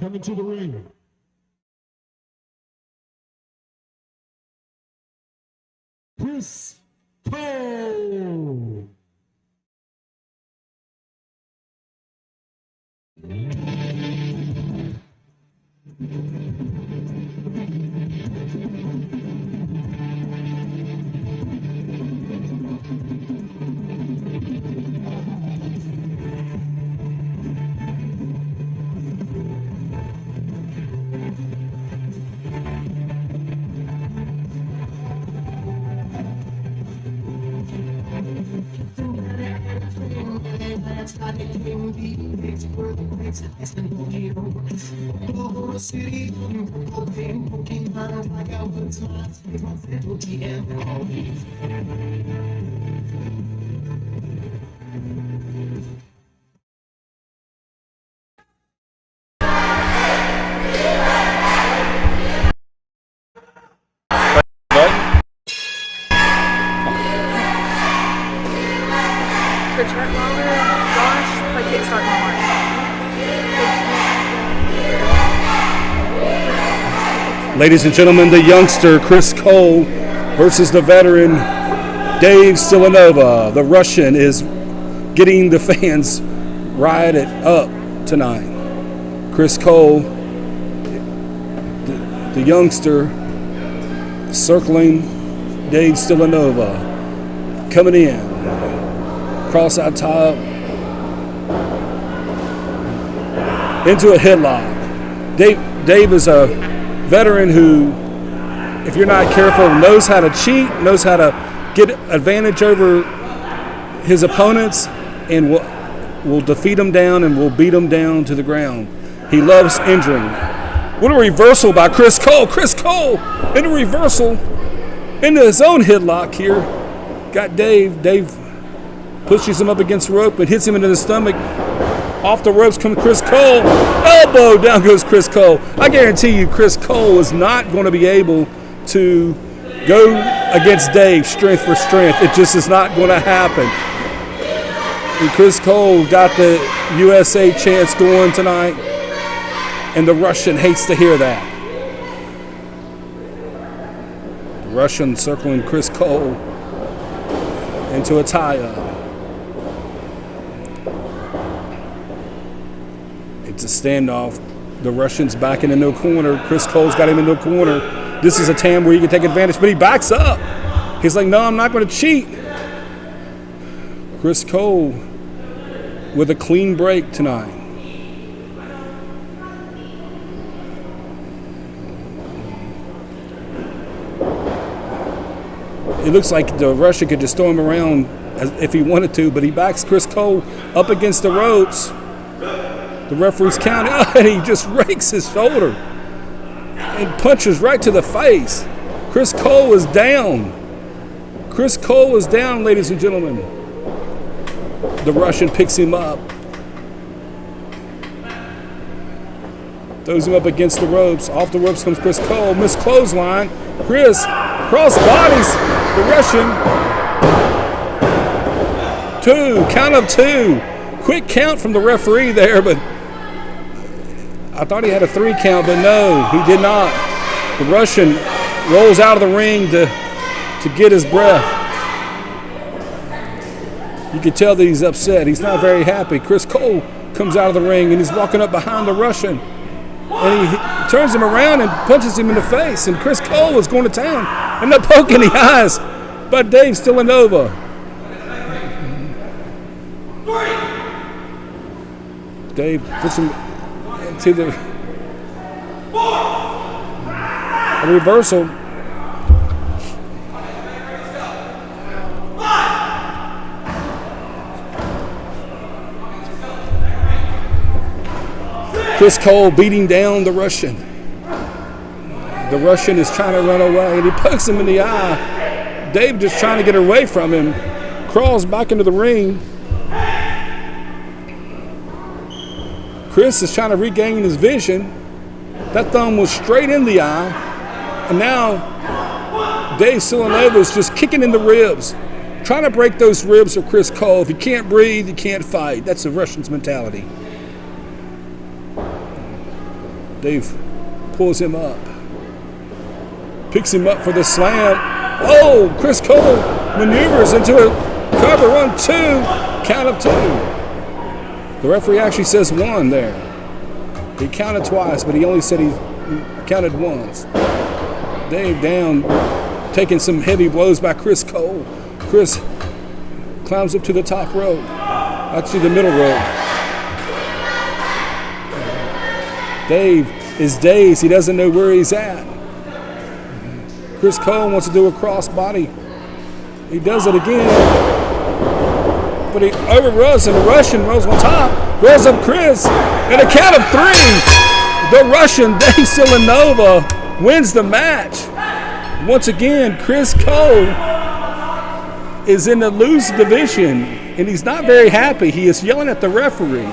Coming to the ring. Chris Cole. Ladies and gentlemen, the youngster Chris Cole versus the veteran Dave Stellanova. The Russian is getting the fans riled up tonight. Chris Cole, the youngster, circling Dave Stellanova, coming in, cross out top, into a headlock. Dave is a veteran who, if you're not careful, knows how to cheat, knows how to get advantage over his opponents, and will defeat them down and will beat them down to the ground. He loves injuring. What a reversal by Chris Cole. Chris Cole in a reversal into his own headlock here. Got Dave. Dave pushes him up against the rope and hits him into the stomach. Off the ropes comes Chris Cole. Elbow, down goes Chris Cole. I guarantee you Chris Cole is not going to be able to go against Dave strength for strength. It just is not going to happen. And Chris Cole got the USA chance going tonight, and the Russian hates to hear that. The Russian circling Chris Cole into a tie-up. It's a standoff. The Russian's backing into a corner. Chris Cole's got him into a corner. This is a time where he can take advantage, but he backs up. He's like, no, I'm not going to cheat. Chris Cole with a clean break tonight. It looks like the Russian could just throw him around if he wanted to, but he backs Chris Cole up against the ropes. The referee's counting, and he just rakes his shoulder and punches right to the face. Chris Cole is down. Chris Cole is down, ladies and gentlemen. The Russian picks him up, throws him up against the ropes. Off the ropes comes Chris Cole. Missed clothesline. Chris cross bodies the Russian. Count of two. Quick count from the referee there, but I thought he had a 3 count, but no, he did not. The Russian rolls out of the ring to get his breath. You can tell that he's upset. He's not very happy. Chris Cole comes out of the ring, and he's walking up behind the Russian. And he turns him around and punches him in the face. And Chris Cole is going to town. And the poke in the eyes by Dave Stellanova. Dave puts him into the reversal. Chris Cole beating down the Russian. The Russian is trying to run away, and he pokes him in the eye. Dave just trying to get away from him. Crawls back into the ring. Chris is trying to regain his vision. That thumb was straight in the eye. And now Dave Stellanova is just kicking in the ribs. Trying to break those ribs of Chris Cole. If you can't breathe, you can't fight. That's the Russian's mentality. Dave pulls him up. Picks him up for the slam. Oh, Chris Cole maneuvers into a cover. 1, 2. Count of 2. The referee actually says 1 there. He counted twice, but he only said he counted once. Dave down, taking some heavy blows by Chris Cole. Chris climbs up to the top rope. Actually, the middle rope. Dave is dazed. He doesn't know where he's at. Chris Cole wants to do a cross-body. He does it again. But he overruns, and the Russian rolls on top. Rolls up Chris. And a count of 3. The Russian, Dave Stellanova, wins the match. Once again, Chris Cole is in the loose division, and he's not very happy. He is yelling at the referee.